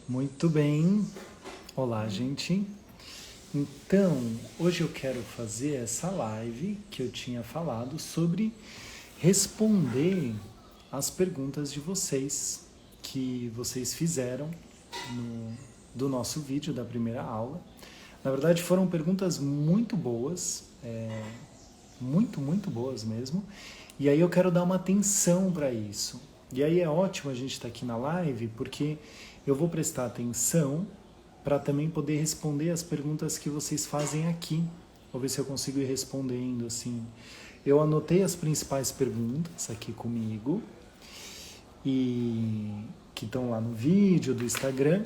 Muito bem. Olá, gente. Então, hoje eu quero fazer essa live que eu tinha falado sobre responder as perguntas de vocês que vocês fizeram do nosso vídeo da primeira aula. Na verdade, foram perguntas muito boas, muito boas mesmo. E aí eu quero dar uma atenção para isso. E aí é ótimo a gente estar aqui na live, porque eu vou prestar atenção para também poder responder as perguntas que vocês fazem aqui. Vou ver se eu consigo ir respondendo assim. Eu anotei as principais perguntas aqui comigo, e que estão lá no vídeo do Instagram.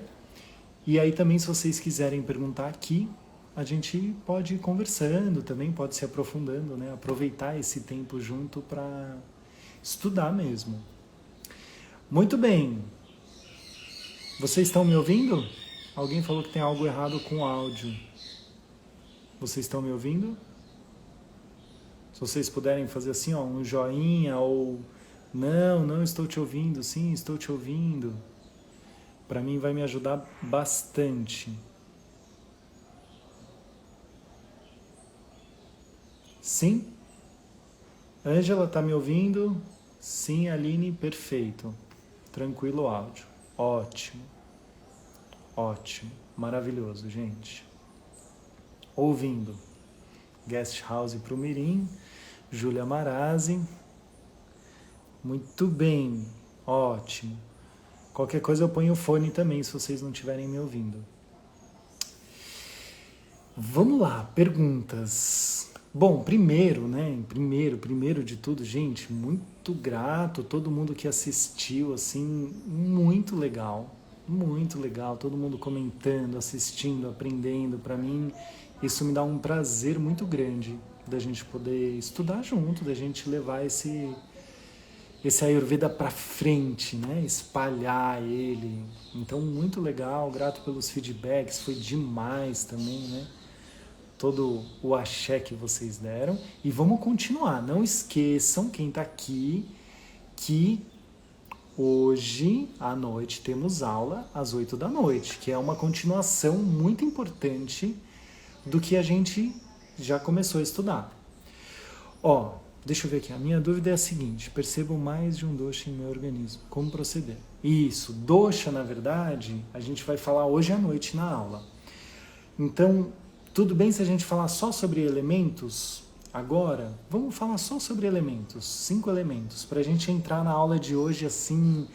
E aí também, se vocês quiserem perguntar aqui, a gente pode ir conversando também, pode se aprofundando, né? Aproveitar esse tempo junto para estudar mesmo. Muito bem. Vocês estão me ouvindo? Alguém falou que tem algo errado com o áudio. Vocês estão me ouvindo? Se vocês puderem fazer assim, ó, um joinha ou não estou te ouvindo, sim, estou te ouvindo. Para mim vai me ajudar bastante. Sim? Ângela, tá me ouvindo? Sim, Aline, perfeito. Tranquilo o áudio. Ótimo. Ótimo. Maravilhoso, gente. Ouvindo. Guest House pro Mirim. Júlia Marazzi. Muito bem. Ótimo. Qualquer coisa eu ponho o fone também, se vocês não estiverem me ouvindo. Vamos lá, perguntas. Bom, primeiro de tudo, gente, muito grato, todo mundo que assistiu, assim, muito legal, todo mundo comentando, assistindo, aprendendo, para mim, isso me dá um prazer muito grande da gente poder estudar junto, da gente levar esse Ayurveda para frente, né? Espalhar ele. Então, muito legal, grato pelos feedbacks, foi demais também, né? Todo o axé que vocês deram. E vamos continuar. Não esqueçam, quem está aqui, que hoje à noite temos aula às 8 da noite, que é uma continuação muito importante do que a gente já começou a estudar. Ó, deixa eu ver aqui. A minha dúvida é a seguinte: percebo mais de um dosha em meu organismo. Como proceder? Isso, dosha, na verdade, a gente vai falar hoje à noite na aula. Então, tudo bem se a gente falar só sobre elementos? Agora, vamos falar só sobre elementos, 5 elementos, para a gente entrar na aula de hoje assim,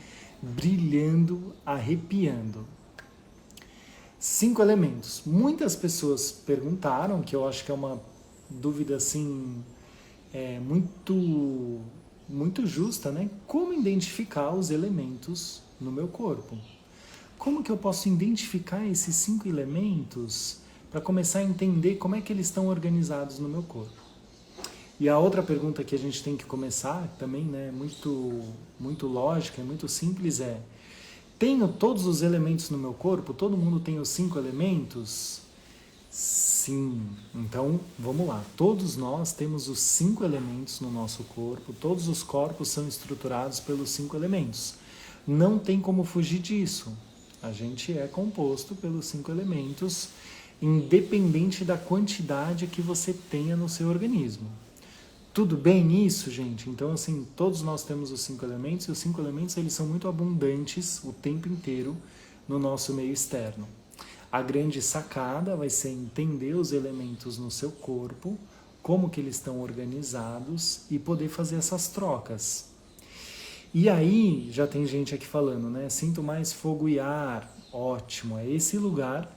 brilhando, arrepiando. 5 elementos. Muitas pessoas perguntaram, que eu acho que é uma dúvida assim, muito justa, né? Como identificar os elementos no meu corpo? Como que eu posso identificar esses 5 elementos para começar a entender como é que eles estão organizados no meu corpo? E a outra pergunta que a gente tem que começar também, né, muito lógica, muito simples, é: tenho todos os elementos no meu corpo? Todo mundo tem os 5 elementos? Sim. Então, vamos lá. Todos nós temos os 5 elementos no nosso corpo, todos os corpos são estruturados pelos 5 elementos. Não tem como fugir disso. A gente é composto pelos 5 elementos, independente da quantidade que você tenha no seu organismo. Tudo bem nisso, gente? Então, assim, todos nós temos os 5 elementos, e os 5 elementos eles são muito abundantes o tempo inteiro no nosso meio externo. A grande sacada vai ser entender os elementos no seu corpo, como que eles estão organizados e poder fazer essas trocas. E aí, já tem gente aqui falando, né? Sinto mais fogo e ar. Ótimo, é esse lugar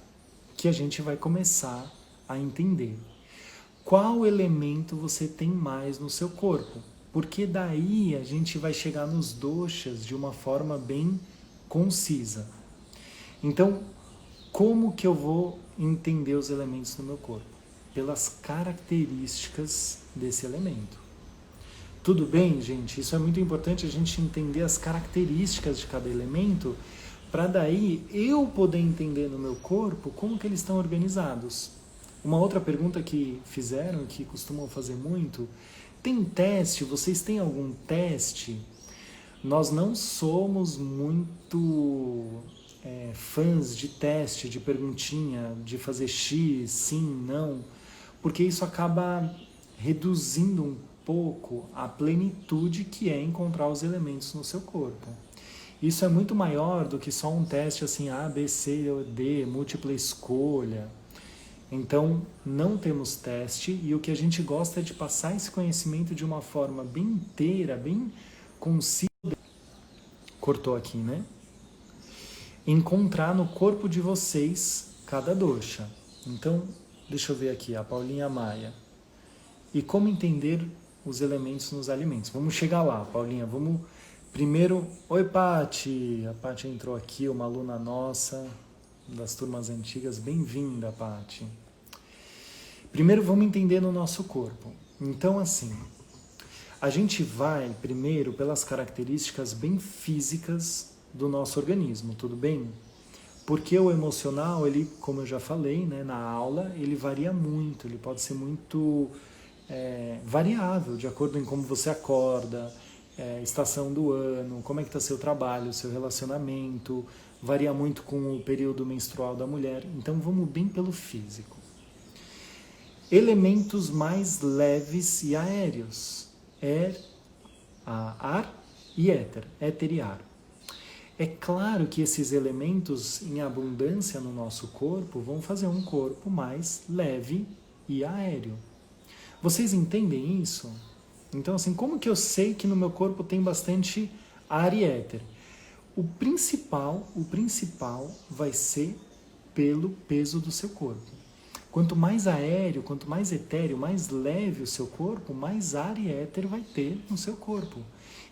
que a gente vai começar a entender. Qual elemento você tem mais no seu corpo? Porque daí a gente vai chegar nos doshas de uma forma bem concisa. Então, como que eu vou entender os elementos no meu corpo? Pelas características desse elemento. Tudo bem, gente? Isso é muito importante, a gente entender as características de cada elemento, para daí eu poder entender no meu corpo como que eles estão organizados. Uma outra pergunta que fizeram, que costumam fazer muito: tem teste? Vocês têm algum teste? Nós não somos muito fãs de teste, de perguntinha, de fazer X, sim, não, porque isso acaba reduzindo um pouco a plenitude que é encontrar os elementos no seu corpo. Isso é muito maior do que só um teste assim, A, B, C ou D, múltipla escolha. Então, não temos teste e o que a gente gosta é de passar esse conhecimento de uma forma bem inteira, bem concisa. Cortou aqui, né? Encontrar no corpo de vocês cada dosha. Então, deixa eu ver aqui, a Paulinha Maia. E como entender os elementos nos alimentos? Vamos chegar lá, Paulinha. Vamos primeiro... Oi, Pati. A Pati entrou aqui, uma aluna nossa das turmas antigas. Bem-vinda, Pati. Primeiro, vamos entender no nosso corpo. Então, assim, a gente vai primeiro pelas características bem físicas do nosso organismo, tudo bem? Porque o emocional, ele, como eu já falei, né, na aula, ele varia muito, ele pode ser muito variável, de acordo com como você acorda, estação do ano, como é que está seu trabalho, seu relacionamento, varia muito com o período menstrual da mulher. Então vamos bem pelo físico. Elementos mais leves e aéreos, ar e éter e ar. É claro que esses elementos em abundância no nosso corpo vão fazer um corpo mais leve e aéreo. Vocês entendem isso? Então, assim, como que eu sei que no meu corpo tem bastante ar e éter? O principal vai ser pelo peso do seu corpo. Quanto mais aéreo, quanto mais etéreo, mais leve o seu corpo, mais ar e éter vai ter no seu corpo.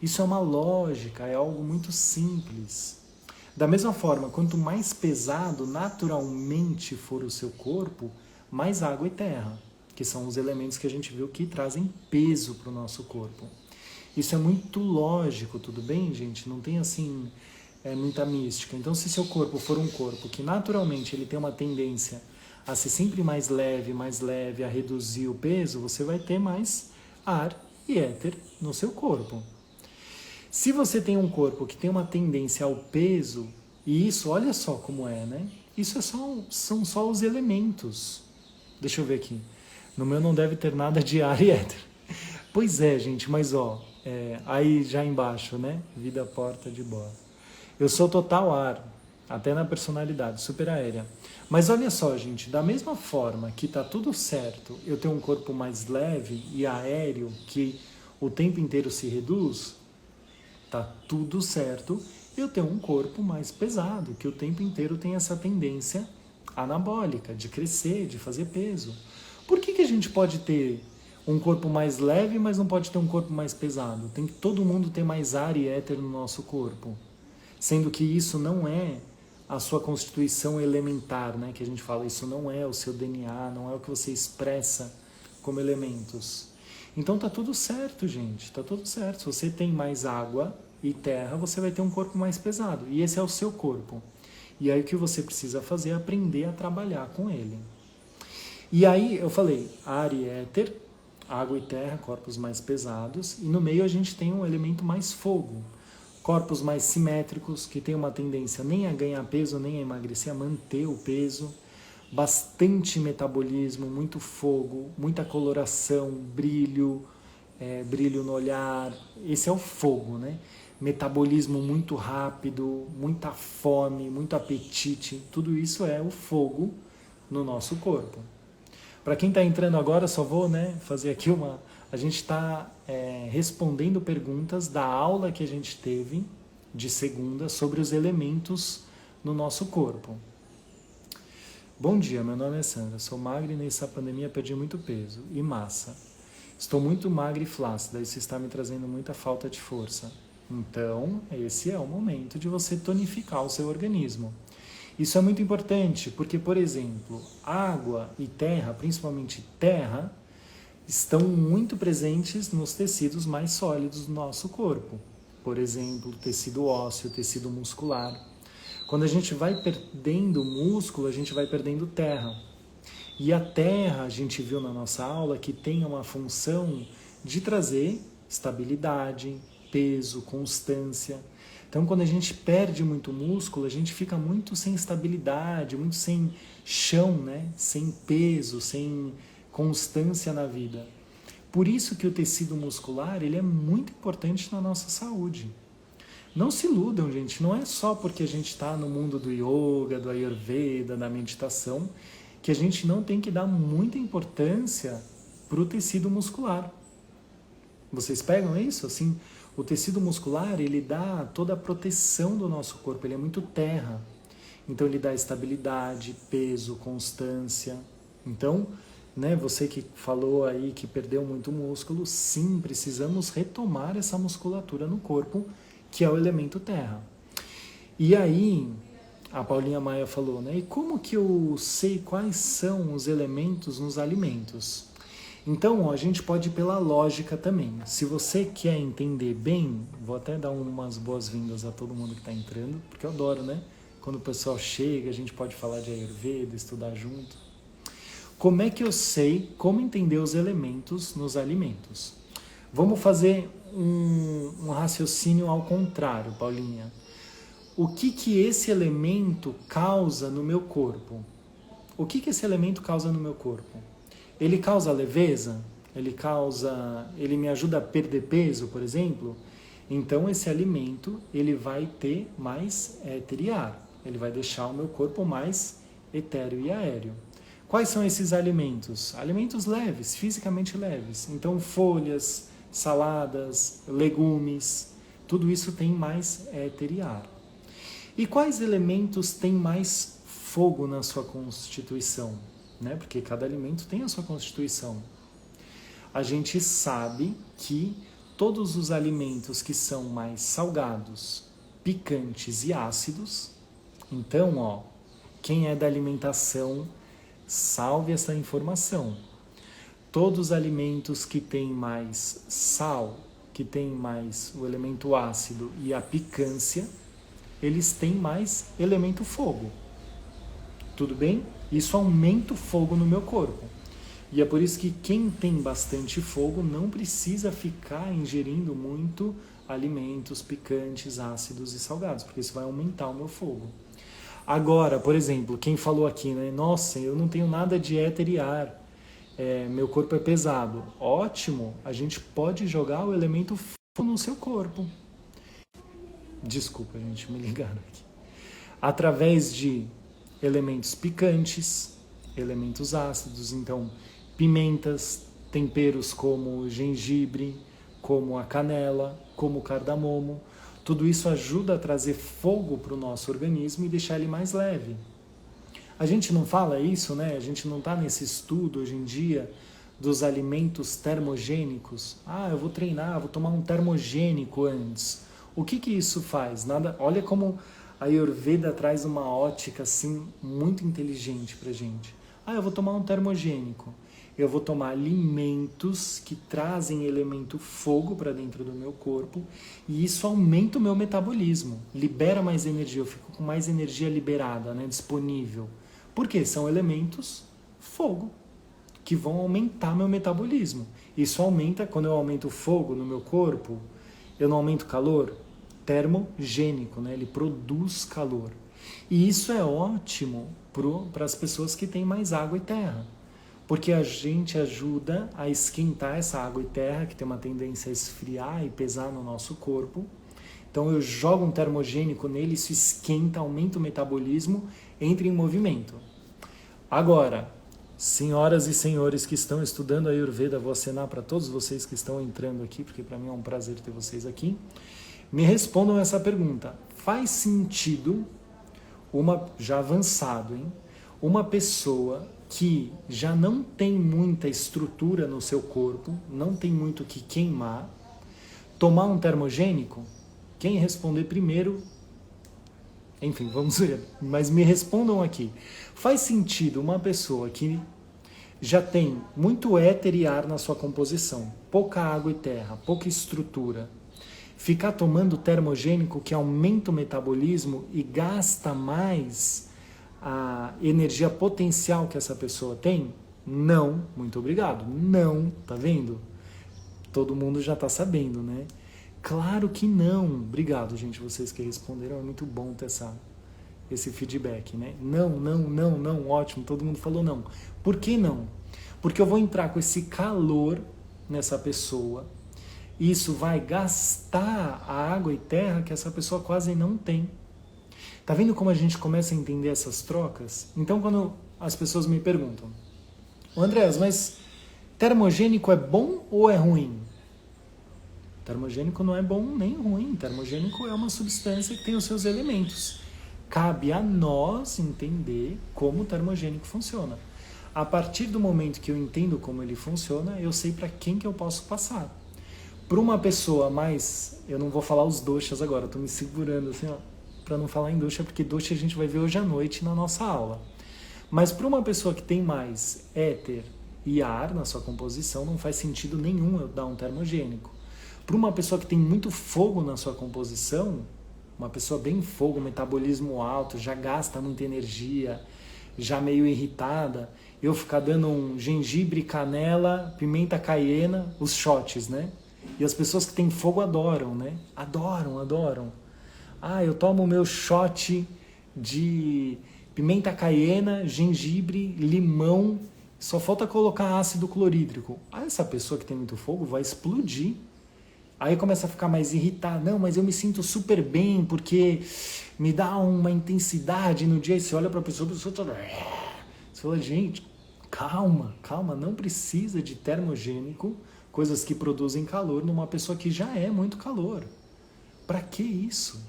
Isso é uma lógica, é algo muito simples. Da mesma forma, quanto mais pesado naturalmente for o seu corpo, mais água e terra, que são os elementos que a gente viu que trazem peso para o nosso corpo. Isso é muito lógico, tudo bem, gente? Não tem assim muita mística. Então, se seu corpo for um corpo que naturalmente ele tem uma tendência a ser sempre mais leve, a reduzir o peso, você vai ter mais ar e éter no seu corpo. Se você tem um corpo que tem uma tendência ao peso, e isso, olha só como é, né? Isso são só os elementos. Deixa eu ver aqui. No meu não deve ter nada de ar e éter. Pois é, gente, mas aí já embaixo, né? Vida porta de boa. Eu sou total ar, até na personalidade, super aérea. Mas olha só, gente, da mesma forma que tá tudo certo, eu tenho um corpo mais leve e aéreo, que o tempo inteiro se reduz, tá tudo certo, eu tenho um corpo mais pesado, que o tempo inteiro tem essa tendência anabólica, de crescer, de fazer peso. Por que a gente pode ter um corpo mais leve, mas não pode ter um corpo mais pesado? Tem que todo mundo ter mais ar e éter no nosso corpo. Sendo que isso não é a sua constituição elementar, né? Que a gente fala, isso não é o seu DNA, não é o que você expressa como elementos. Então tá tudo certo, gente, tá tudo certo. Se você tem mais água e terra, você vai ter um corpo mais pesado. E esse é o seu corpo. E aí o que você precisa fazer é aprender a trabalhar com ele. E aí eu falei, ar e éter, água e terra, corpos mais pesados. E no meio a gente tem um elemento mais fogo. Corpos mais simétricos, que tem uma tendência nem a ganhar peso, nem a emagrecer, a manter o peso. Bastante metabolismo, muito fogo, muita coloração, brilho, brilho no olhar. Esse é o fogo, né? Metabolismo muito rápido, muita fome, muito apetite. Tudo isso é o fogo no nosso corpo. Para quem está entrando agora, só vou fazer aqui uma... A gente está respondendo perguntas da aula que a gente teve de segunda sobre os elementos no nosso corpo. Bom dia, meu nome é Sandra, sou magra e nessa pandemia perdi muito peso e massa. Estou muito magra e flácida, isso está me trazendo muita falta de força. Então, esse é o momento de você tonificar o seu organismo. Isso é muito importante, porque, por exemplo, água e terra, principalmente terra, estão muito presentes nos tecidos mais sólidos do nosso corpo. Por exemplo, tecido ósseo, tecido muscular. Quando a gente vai perdendo músculo, a gente vai perdendo terra. E a terra, a gente viu na nossa aula, que tem uma função de trazer estabilidade, peso, constância. Então, quando a gente perde muito músculo, a gente fica muito sem estabilidade, muito sem chão, né? Sem peso, sem constância na vida. Por isso que o tecido muscular ele é muito importante na nossa saúde. Não se iludam, gente, não é só porque a gente está no mundo do yoga, do ayurveda, da meditação, que a gente não tem que dar muita importância para o tecido muscular. Vocês pegam isso? Assim, o tecido muscular, ele dá toda a proteção do nosso corpo, ele é muito terra. Então ele dá estabilidade, peso, constância. Então, né, você que falou aí que perdeu muito músculo, sim, precisamos retomar essa musculatura no corpo, que é o elemento terra. E aí, a Paulinha Maia falou, né? E como que eu sei quais são os elementos nos alimentos? Então, ó, a gente pode ir pela lógica também. Se você quer entender bem, vou até dar umas boas-vindas a todo mundo que está entrando, porque eu adoro, né? Quando o pessoal chega, a gente pode falar de Ayurveda, estudar junto. Como é que eu sei como entender os elementos nos alimentos? Vamos fazer um raciocínio ao contrário, Paulinha. O que esse elemento causa no meu corpo? O que esse elemento causa no meu corpo? Ele causa leveza? Ele me ajuda a perder peso, por exemplo? Então esse alimento, ele vai ter mais éter e ar. Ele vai deixar o meu corpo mais etéreo e aéreo. Quais são esses alimentos? Alimentos leves, fisicamente leves. Então folhas, saladas, legumes, tudo isso tem mais éter e ar. E quais elementos têm mais fogo na sua constituição? Né? Porque cada alimento tem a sua constituição. A gente sabe que todos os alimentos que são mais salgados, picantes e ácidos, então, ó, quem é da alimentação, salve essa informação. Todos os alimentos que têm mais sal, que têm mais o elemento ácido e a picância, eles têm mais elemento fogo. Tudo bem? Isso aumenta o fogo no meu corpo. E é por isso que quem tem bastante fogo não precisa ficar ingerindo muito alimentos picantes, ácidos e salgados, porque isso vai aumentar o meu fogo. Agora, por exemplo, quem falou aqui, né? Nossa, eu não tenho nada de éter e ar, meu corpo é pesado. Ótimo, a gente pode jogar o elemento fogo no seu corpo. Desculpa, gente, me ligaram aqui. Através de elementos picantes, elementos ácidos, então pimentas, temperos como gengibre, como a canela, como o cardamomo, tudo isso ajuda a trazer fogo para o nosso organismo e deixar ele mais leve. A gente não fala isso, né? A gente não está nesse estudo hoje em dia dos alimentos termogênicos. Ah, eu vou treinar, vou tomar um termogênico antes. O que isso faz? Nada. Olha como a Ayurveda traz uma ótica assim muito inteligente para gente. Ah, eu vou tomar um termogênico. Eu vou tomar alimentos que trazem elemento fogo para dentro do meu corpo e isso aumenta o meu metabolismo, libera mais energia, eu fico com mais energia liberada, né, disponível. Por quê? São elementos fogo que vão aumentar meu metabolismo. Isso aumenta, quando eu aumento o fogo no meu corpo, eu não aumento o calor? Termogênico, né? Ele produz calor. E isso é ótimo para as pessoas que têm mais água e terra. Porque a gente ajuda a esquentar essa água e terra, que tem uma tendência a esfriar e pesar no nosso corpo. Então eu jogo um termogênico nele, isso esquenta, aumenta o metabolismo, entra em movimento. Agora, senhoras e senhores que estão estudando a Ayurveda, vou acenar para todos vocês que estão entrando aqui, porque para mim é um prazer ter vocês aqui. Me respondam essa pergunta. Faz sentido, já avançado, hein? Uma pessoa que já não tem muita estrutura no seu corpo, não tem muito o que queimar, tomar um termogênico? Quem responder primeiro, enfim, vamos ver, mas me respondam aqui. Faz sentido uma pessoa que já tem muito éter e ar na sua composição, pouca água e terra, pouca estrutura, ficar tomando termogênico que aumenta o metabolismo e gasta mais a energia potencial que essa pessoa tem? Não, muito obrigado. Não, tá vendo? Todo mundo já está sabendo, né? Claro que não. Obrigado, gente, vocês que responderam. É muito bom ter esse feedback, né? Não, não, não, não. Ótimo, todo mundo falou não. Por que não? Porque eu vou entrar com esse calor nessa pessoa. E isso vai gastar a água e terra que essa pessoa quase não tem. Tá vendo como a gente começa a entender essas trocas? Então, quando as pessoas me perguntam, Andrés, mas termogênico é bom ou é ruim? Termogênico não é bom nem ruim. Termogênico é uma substância que tem os seus elementos. Cabe a nós entender como o termogênico funciona. A partir do momento que eu entendo como ele funciona, eu sei para quem que eu posso passar. Para uma pessoa mais... Eu não vou falar os doshas agora, estou me segurando assim, para não falar em dosha, porque dosha a gente vai ver hoje à noite na nossa aula. Mas para uma pessoa que tem mais éter e ar na sua composição, não faz sentido nenhum eu dar um termogênico. Para uma pessoa que tem muito fogo na sua composição, uma pessoa bem fogo, metabolismo alto, já gasta muita energia, já meio irritada, eu ficar dando um gengibre, canela, pimenta caiena, os shots, né? E as pessoas que têm fogo adoram, né? Adoram, adoram. Ah, eu tomo o meu shot de pimenta caiena, gengibre, limão, só falta colocar ácido clorídrico. Ah, essa pessoa que tem muito fogo vai explodir. Aí começa a ficar mais irritado. Não, mas eu me sinto super bem porque me dá uma intensidade no dia. E você olha para a pessoa está... Você fala, gente, calma, calma. Não precisa de termogênico, coisas que produzem calor, numa pessoa que já é muito calor. Para que isso?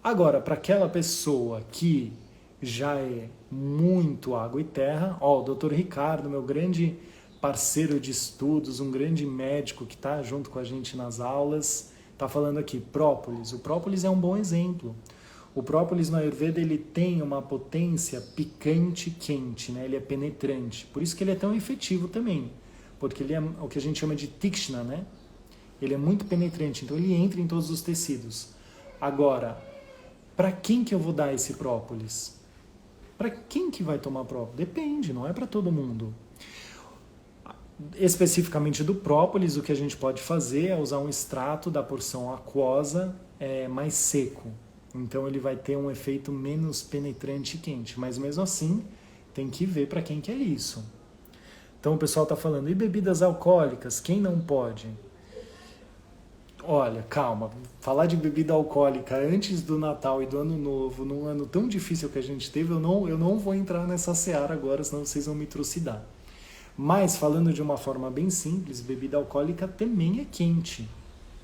Agora, para aquela pessoa que já é muito água e terra, ó, o Dr. Ricardo, meu grande parceiro de estudos, um grande médico que está junto com a gente nas aulas, está falando aqui, própolis. O própolis é um bom exemplo. O própolis no Ayurveda ele tem uma potência picante quente, né? Ele é penetrante. Por isso que ele é tão efetivo também, porque ele é o que a gente chama de tikshna, né? Ele é muito penetrante, então ele entra em todos os tecidos. Agora, para quem que eu vou dar esse própolis? Para quem que vai tomar própolis? Depende, não é para todo mundo. Especificamente do própolis, o que a gente pode fazer é usar um extrato da porção aquosa mais seco. Então ele vai ter um efeito menos penetrante e quente. Mas mesmo assim, tem que ver para quem que é isso. Então o pessoal está falando, e bebidas alcoólicas? Quem não pode? Olha, calma. Falar de bebida alcoólica antes do Natal e do Ano Novo, num ano tão difícil que a gente teve, eu não vou entrar nessa seara agora, senão vocês vão me trucidar. Mas, falando de uma forma bem simples, bebida alcoólica também é quente.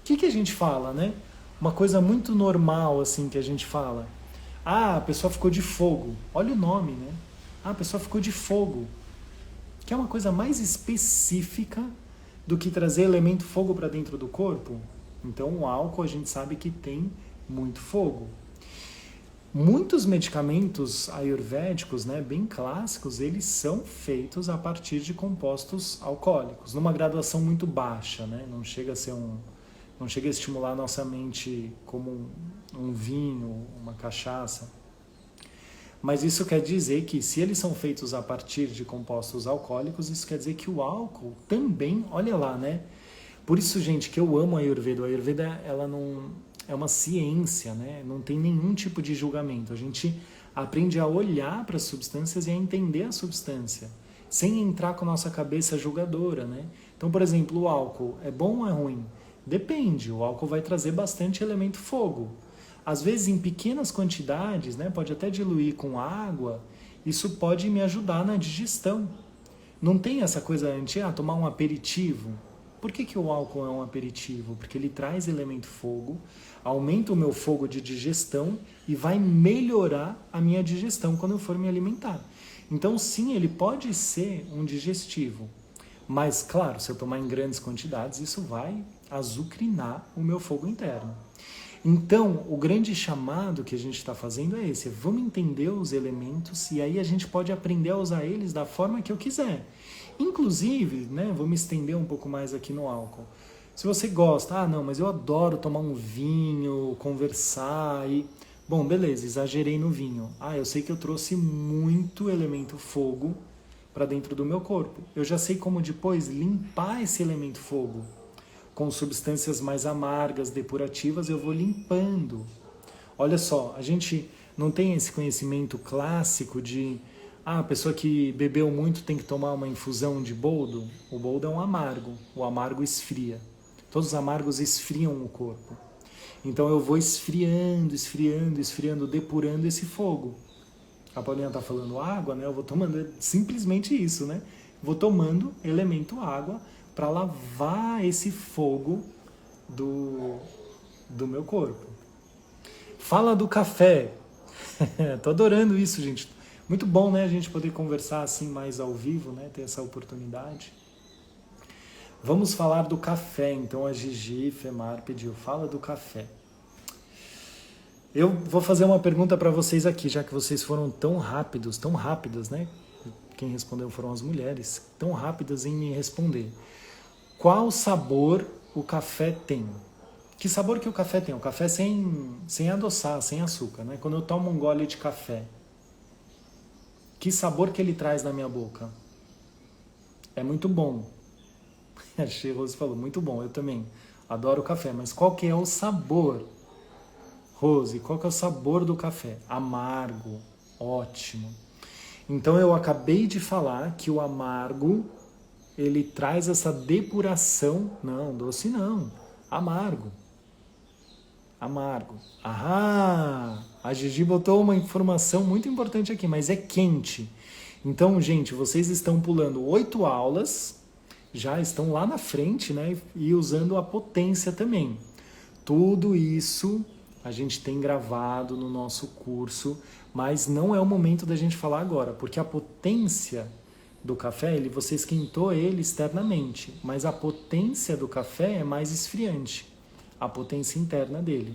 O que a gente fala, né? Uma coisa muito normal, assim, que a gente fala. Ah, a pessoa ficou de fogo. Olha o nome, né? Ah, a pessoa ficou de fogo. Que é uma coisa mais específica do que trazer elemento fogo para dentro do corpo. Então, o álcool a gente sabe que tem muito fogo. Muitos medicamentos ayurvédicos, né, bem clássicos, eles são feitos a partir de compostos alcoólicos, numa graduação muito baixa, né? Não chega a estimular a nossa mente como um vinho, uma cachaça. Mas isso quer dizer que se eles são feitos a partir de compostos alcoólicos, isso quer dizer que o álcool também, olha lá, né? Por isso, gente, que eu amo a Ayurveda. A Ayurveda, ela não... é uma ciência, né? Não tem nenhum tipo de julgamento. A gente aprende a olhar para as substâncias e a entender a substância, sem entrar com a nossa cabeça julgadora, né? Então, por exemplo, o álcool é bom ou é ruim? Depende. O álcool vai trazer bastante elemento fogo. Às vezes, em pequenas quantidades, né? Pode até diluir com água. Isso pode me ajudar na digestão. Não tem essa coisa tomar um aperitivo. Por que o álcool é um aperitivo? Porque ele traz elemento fogo, aumenta o meu fogo de digestão e vai melhorar a minha digestão quando eu for me alimentar. Então, sim, ele pode ser um digestivo. Mas, claro, se eu tomar em grandes quantidades, isso vai azucrinar o meu fogo interno. Então, o grande chamado que a gente está fazendo é esse. Vamos entender os elementos e aí a gente pode aprender a usar eles da forma que eu quiser. Inclusive, né, vou me estender um pouco mais aqui no álcool. Se você gosta, não, mas eu adoro tomar um vinho, conversar e... Bom, beleza, exagerei no vinho. Eu sei que eu trouxe muito elemento fogo para dentro do meu corpo. Eu já sei como depois limpar esse elemento fogo. com substâncias mais amargas, depurativas, eu vou limpando. Olha só, a gente não tem esse conhecimento clássico de a pessoa que bebeu muito tem que tomar uma infusão de boldo. O boldo é um amargo, o amargo esfria. Todos os amargos esfriam o corpo. Então eu vou esfriando, esfriando, esfriando, depurando esse fogo. A Paulinha está falando água, né? Eu vou tomando simplesmente isso, né? Vou tomando elemento água para lavar esse fogo do meu corpo. Fala do café. Tô adorando isso, gente. Muito bom, né? A gente poder conversar assim mais ao vivo, né? Ter essa oportunidade. Vamos falar do café, então a Gigi Femar pediu, fala do café. Eu vou fazer uma pergunta para vocês aqui, já que vocês foram tão rápidas, né? Quem respondeu foram as mulheres, tão rápidas em me responder. Qual sabor o café tem? Que sabor que o café tem? O café sem adoçar, sem açúcar, né? Quando eu tomo um gole de café, que sabor que ele traz na minha boca? É muito bom. A Rose falou, muito bom, eu também adoro café, mas qual que é o sabor? Rose, qual que é o sabor do café? Amargo, ótimo. Então eu acabei de falar que o amargo, ele traz essa depuração, não, doce não, amargo. Amargo. Ah, a Gigi botou uma informação muito importante aqui, mas é quente. Então, gente, vocês estão pulando 8 aulas, já estão lá na frente, né? E usando a potência também. Tudo isso a gente tem gravado no nosso curso, mas não é o momento da gente falar agora, porque a potência do café, você esquentou ele externamente, mas a potência do café é mais esfriante, a potência interna dele.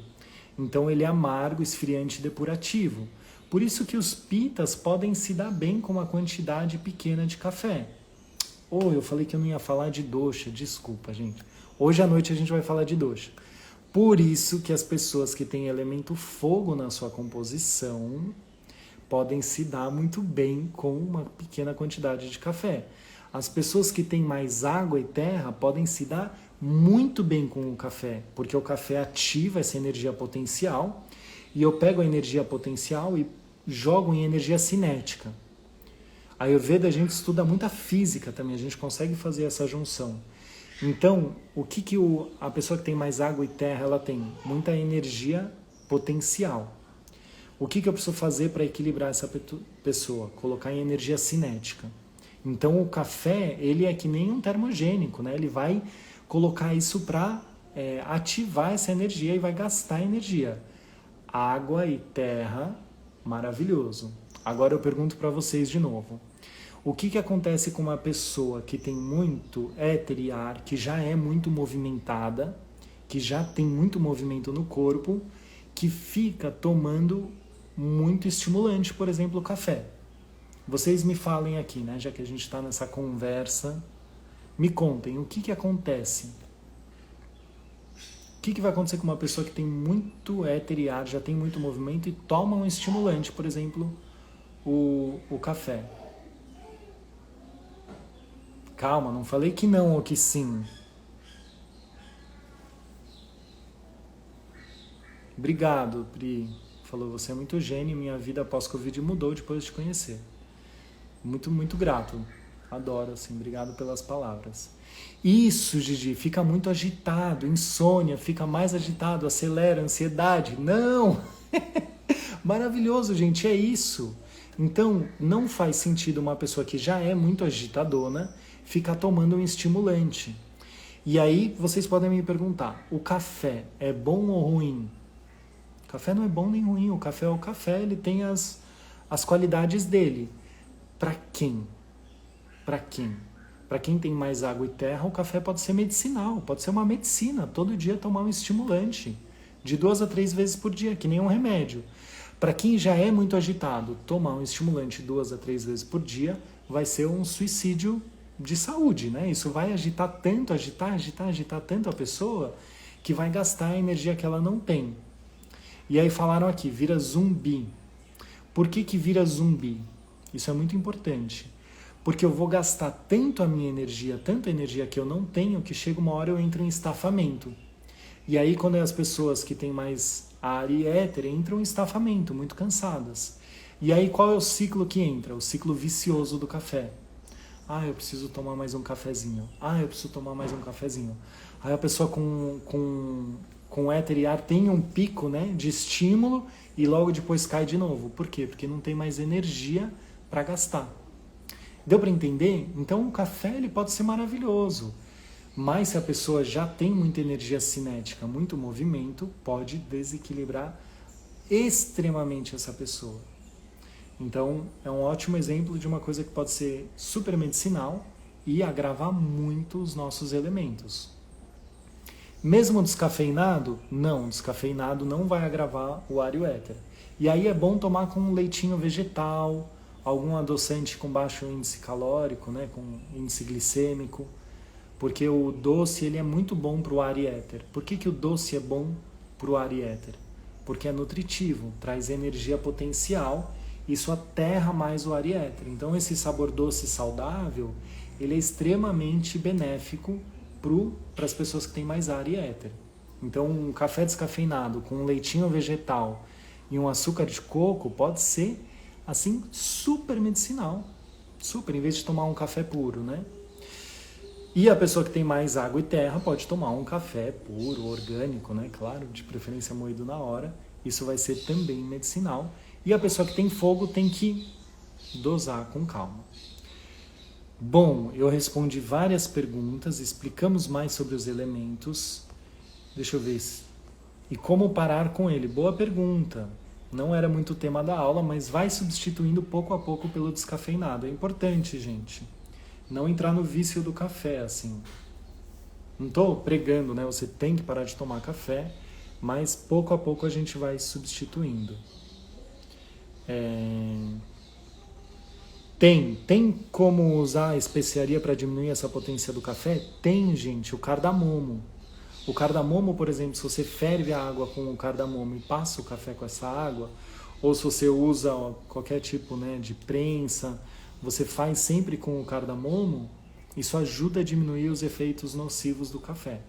Então ele é amargo, esfriante e depurativo. Por isso que os pitas podem se dar bem com uma quantidade pequena de café. Eu falei que eu não ia falar de dosha, desculpa, gente. Hoje à noite a gente vai falar de dosha. Por isso que as pessoas que têm elemento fogo na sua composição podem se dar muito bem com uma pequena quantidade de café. As pessoas que têm mais água e terra podem se dar muito bem com o café, porque o café ativa essa energia potencial e eu pego a energia potencial e jogo em energia cinética. A Ayurveda a gente estuda muita física também, a gente consegue fazer essa junção. Então, o que a pessoa que tem mais água e terra, ela tem? Muita energia potencial. O que eu preciso fazer para equilibrar essa pessoa? Colocar em energia cinética. Então, o café, ele é que nem um termogênico, né? Ele vai colocar isso para ativar essa energia e vai gastar energia. Água e terra, maravilhoso. Agora eu pergunto para vocês de novo. O que acontece com uma pessoa que tem muito éter e ar, que já é muito movimentada, que já tem muito movimento no corpo, que fica tomando muito estimulante, por exemplo, o café? Vocês me falem aqui, né, já que a gente está nessa conversa, me contem o que acontece. O que vai acontecer com uma pessoa que tem muito éter e ar, já tem muito movimento e toma um estimulante, por exemplo, o café? Calma, não falei que não ou que sim. Obrigado, Pri. Falou, você é muito gênio, minha vida após Covid mudou depois de te conhecer. Muito, muito grato. Adoro, assim, obrigado pelas palavras. Isso, Gigi, fica muito agitado, insônia, fica mais agitado, acelera, ansiedade. Não! Maravilhoso, gente, é isso. Então, não faz sentido uma pessoa que já é muito agitadona ficar tomando um estimulante. E aí, vocês podem me perguntar, o café é bom ou ruim? O café não é bom nem ruim, o café é o café, ele tem as qualidades dele. Para quem? Para quem? Para quem tem mais água e terra, o café pode ser medicinal, pode ser uma medicina, todo dia tomar um estimulante, de 2 a 3 vezes por dia, que nem um remédio. Para quem já é muito agitado, tomar um estimulante 2 a 3 vezes por dia vai ser um suicídio de saúde, né? Isso vai agitar tanto, agitar tanto a pessoa que vai gastar a energia que ela não tem. E aí falaram aqui, vira zumbi. Por que vira zumbi? Isso é muito importante. Porque eu vou gastar tanto a minha energia, tanta energia que eu não tenho, que chega uma hora eu entro em estafamento. E aí quando as pessoas que têm mais ar e éter entram em estafamento, muito cansadas. E aí qual é o ciclo que entra? O ciclo vicioso do café. Ah, eu preciso tomar mais um cafezinho. Ah, eu preciso tomar mais um cafezinho. Aí a pessoa com éter e ar tem um pico, né, de estímulo e logo depois cai de novo. Por quê? Porque não tem mais energia para gastar. Deu para entender? Então o café ele pode ser maravilhoso, mas se a pessoa já tem muita energia cinética, muito movimento, pode desequilibrar extremamente essa pessoa. Então é um ótimo exemplo de uma coisa que pode ser super medicinal e agravar muito os nossos elementos. Mesmo descafeinado? Não, descafeinado não vai agravar o ar e o éter. E aí é bom tomar com um leitinho vegetal, algum adoçante com baixo índice calórico, né, com índice glicêmico, porque o doce ele é muito bom para o ar e éter. Por que o doce é bom para o ar e éter? Porque é nutritivo, traz energia potencial, isso aterra mais o ar e éter. Então esse sabor doce saudável, ele é extremamente benéfico para as pessoas que têm mais ar e éter. Então um café descafeinado com um leitinho vegetal e um açúcar de coco pode ser assim, super medicinal. Super, em vez de tomar um café puro, né? E a pessoa que tem mais água e terra pode tomar um café puro, orgânico, né? Claro, de preferência moído na hora. Isso vai ser também medicinal. E a pessoa que tem fogo tem que dosar com calma. Bom, eu respondi várias perguntas, explicamos mais sobre os elementos. Deixa eu ver. E como parar com ele? Boa pergunta. Não era muito o tema da aula, mas vai substituindo pouco a pouco pelo descafeinado. É importante, gente. Não entrar no vício do café, assim. Não estou pregando, né? Você tem que parar de tomar café, mas pouco a pouco a gente vai substituindo. Tem como usar a especiaria para diminuir essa potência do café? Tem, gente. O cardamomo. O cardamomo, por exemplo, se você ferve a água com o cardamomo e passa o café com essa água, ou se você usa qualquer tipo, né, de prensa, você faz sempre com o cardamomo, isso ajuda a diminuir os efeitos nocivos do café.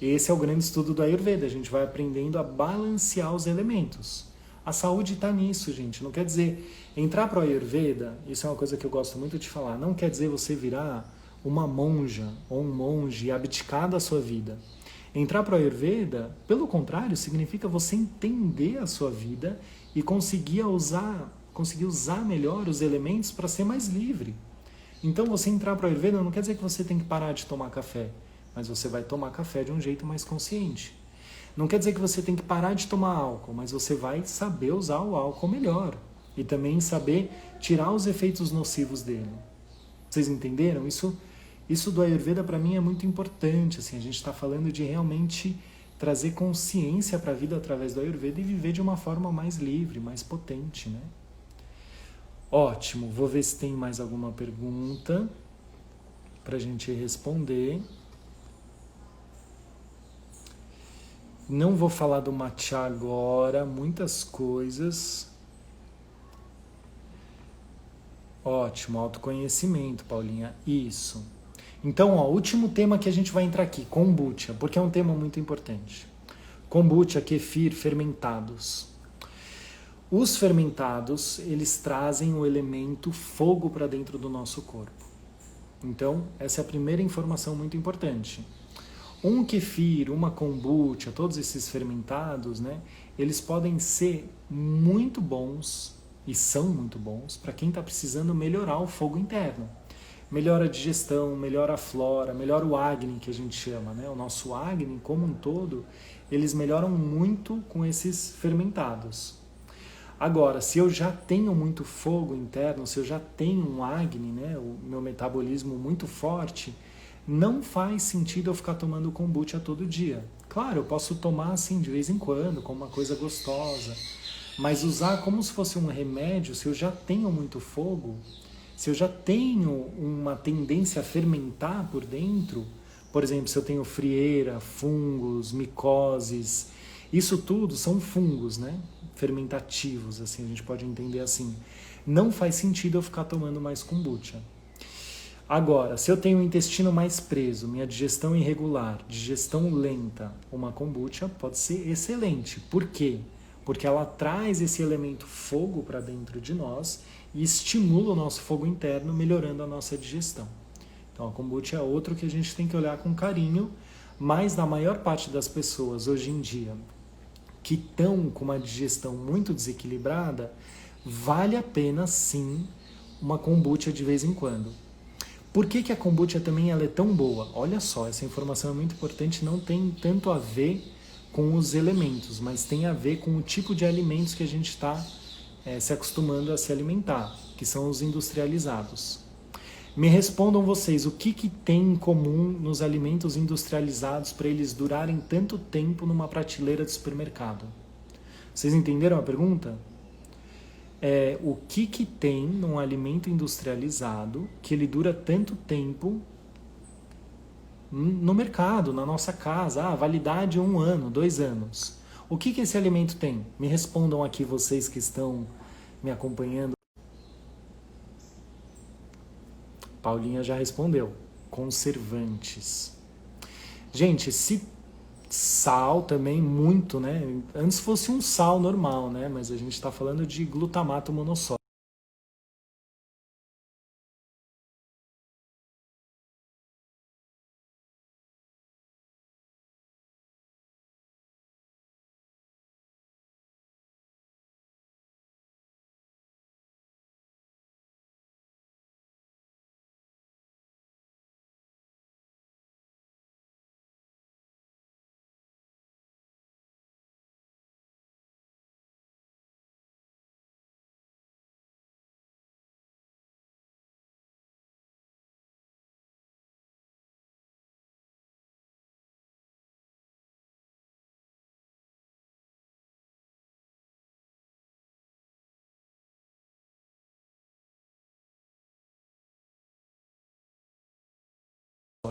Esse é o grande estudo do Ayurveda, a gente vai aprendendo a balancear os elementos. A saúde está nisso, gente. Não quer dizer, entrar para o Ayurveda, isso é uma coisa que eu gosto muito de falar, não quer dizer você virar uma monja ou um monge e abdicar da sua vida. Entrar para o Ayurveda, pelo contrário, significa você entender a sua vida e conseguir usar melhor os elementos para ser mais livre. Então você entrar para o Ayurveda não quer dizer que você tem que parar de tomar café, mas você vai tomar café de um jeito mais consciente. Não quer dizer que você tem que parar de tomar álcool, mas você vai saber usar o álcool melhor e também saber tirar os efeitos nocivos dele. Vocês entenderam? Isso do Ayurveda para mim é muito importante. Assim, a gente está falando de realmente trazer consciência para a vida através do Ayurveda e viver de uma forma mais livre, mais potente, né? Ótimo, vou ver se tem mais alguma pergunta para a gente responder. Não vou falar do matcha agora, muitas coisas. Ótimo, autoconhecimento, Paulinha, isso. Então, ó, último tema que a gente vai entrar aqui, kombucha, porque é um tema muito importante. Kombucha, kefir, fermentados. Os fermentados, eles trazem o elemento fogo para dentro do nosso corpo. Então, essa é a primeira informação muito importante. Um kefir, uma kombucha, todos esses fermentados, né, eles podem ser muito bons, e são muito bons, para quem está precisando melhorar o fogo interno. Melhora a digestão, melhora a flora, melhora o Agni, que a gente chama, né? O nosso Agni, como um todo, eles melhoram muito com esses fermentados. Agora, se eu já tenho muito fogo interno, se eu já tenho um Agni, né, o meu metabolismo muito forte, não faz sentido eu ficar tomando kombucha todo dia. Claro, eu posso tomar assim de vez em quando, como uma coisa gostosa, mas usar como se fosse um remédio, se eu já tenho muito fogo, se eu já tenho uma tendência a fermentar por dentro, por exemplo, se eu tenho frieira, fungos, micoses, isso tudo são fungos, né? Fermentativos, assim, a gente pode entender assim. Não faz sentido eu ficar tomando mais kombucha. Agora, se eu tenho o intestino mais preso, minha digestão irregular, digestão lenta, uma kombucha pode ser excelente. Por quê? Porque ela traz esse elemento fogo para dentro de nós e estimula o nosso fogo interno, melhorando a nossa digestão. Então a kombucha é outro que a gente tem que olhar com carinho, mas na maior parte das pessoas hoje em dia que estão com uma digestão muito desequilibrada, vale a pena sim uma kombucha de vez em quando. Por que a kombucha também ela é tão boa? Olha só, essa informação é muito importante, não tem tanto a ver com os elementos, mas tem a ver com o tipo de alimentos que a gente está se acostumando a se alimentar, que são os industrializados. Me respondam vocês, o que tem em comum nos alimentos industrializados para eles durarem tanto tempo numa prateleira de supermercado? Vocês entenderam a pergunta? O que tem num alimento industrializado que ele dura tanto tempo no mercado, na nossa casa? Validade 1 ano, 2 anos. O que esse alimento tem? Me respondam aqui vocês que estão me acompanhando. Paulinha já respondeu. Conservantes. Gente, se sal também muito, né? Antes fosse um sal normal, né? Mas a gente está falando de glutamato monossódico.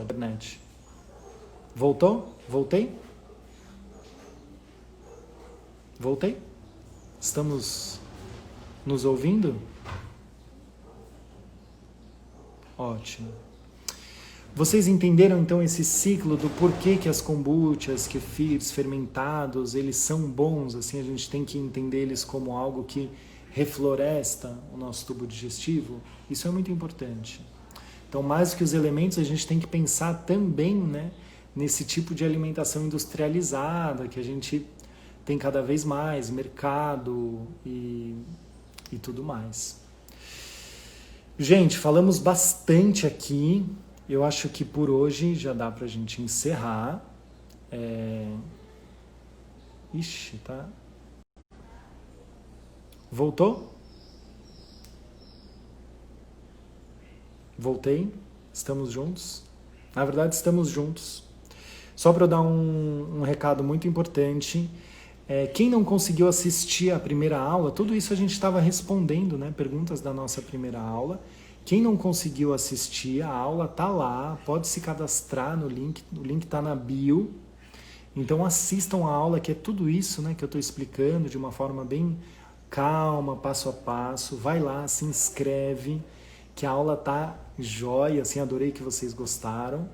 Internet. Voltou? Voltei? Voltei? Estamos nos ouvindo? Ótimo. Vocês entenderam então esse ciclo do porquê que as kombuchas, kefirs, fermentados, eles são bons? Assim, a gente tem que entender eles como algo que refloresta o nosso tubo digestivo? Isso é muito importante. Então, mais do que os elementos, a gente tem que pensar também, né, nesse tipo de alimentação industrializada que a gente tem cada vez mais, mercado e tudo mais. Gente, falamos bastante aqui. Eu acho que por hoje já dá pra gente encerrar. Ixi, tá? Voltou? Voltei? Estamos juntos? Na verdade, estamos juntos. Só para eu dar um recado muito importante. Quem não conseguiu assistir a primeira aula, tudo isso a gente estava respondendo, né? Perguntas da nossa primeira aula. Quem não conseguiu assistir, a aula tá lá, pode se cadastrar no link, o link está na bio. Então assistam a aula, que é tudo isso, né, que eu estou explicando de uma forma bem calma, passo a passo. Vai lá, se inscreve, que a aula tá jóia, assim, adorei que vocês gostaram.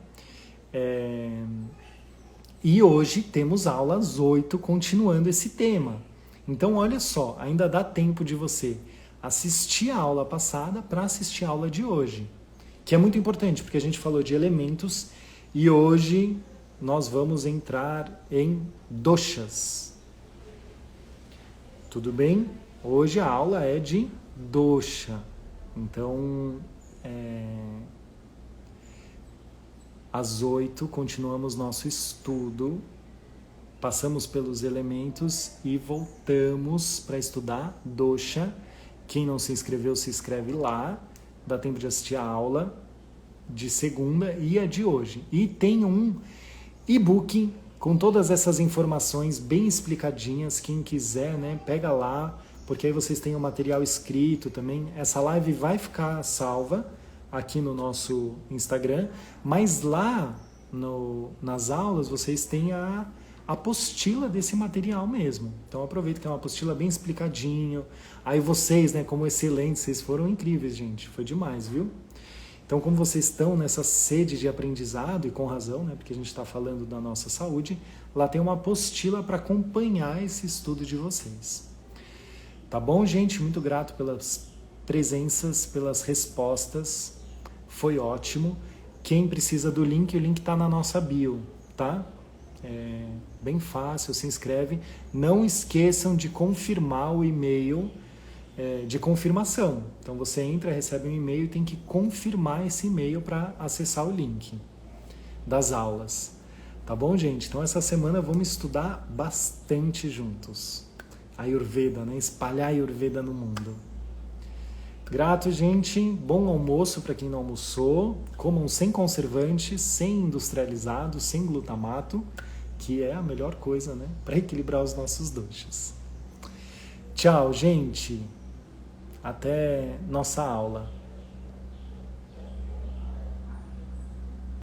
E hoje temos aula às 8, continuando esse tema. Então, olha só, ainda dá tempo de você assistir a aula passada para assistir a aula de hoje, que é muito importante, porque a gente falou de elementos e hoje nós vamos entrar em doshas. Tudo bem? Hoje a aula é de dosha. Então, às 8 continuamos nosso estudo, passamos pelos elementos e voltamos para estudar dosha. Quem não se inscreveu, se inscreve lá, dá tempo de assistir a aula de segunda e a de hoje. E tem um e-book com todas essas informações bem explicadinhas, quem quiser, né, pega lá, porque aí vocês têm o material escrito também. Essa live vai ficar salva aqui no nosso Instagram, mas lá nas aulas vocês têm a apostila desse material mesmo. Então aproveita que é uma apostila bem explicadinho. Aí vocês, né, como excelentes, vocês foram incríveis, gente. Foi demais, viu? Então, como vocês estão nessa sede de aprendizado, e com razão, né, porque a gente está falando da nossa saúde, lá tem uma apostila para acompanhar esse estudo de vocês. Tá bom, gente? Muito grato pelas presenças, pelas respostas. Foi ótimo. Quem precisa do link, o link está na nossa bio, tá? É bem fácil, se inscreve. Não esqueçam de confirmar o e-mail de confirmação. Então você entra, recebe um e-mail e tem que confirmar esse e-mail para acessar o link das aulas. Tá bom, gente? Então essa semana vamos estudar bastante juntos. Ayurveda, né? Espalhar Ayurveda no mundo. Grato, gente. Bom almoço para quem não almoçou. Comam sem conservantes, sem industrializados, sem glutamato, que é a melhor coisa, né? Para equilibrar os nossos doshas. Tchau, gente. Até nossa aula.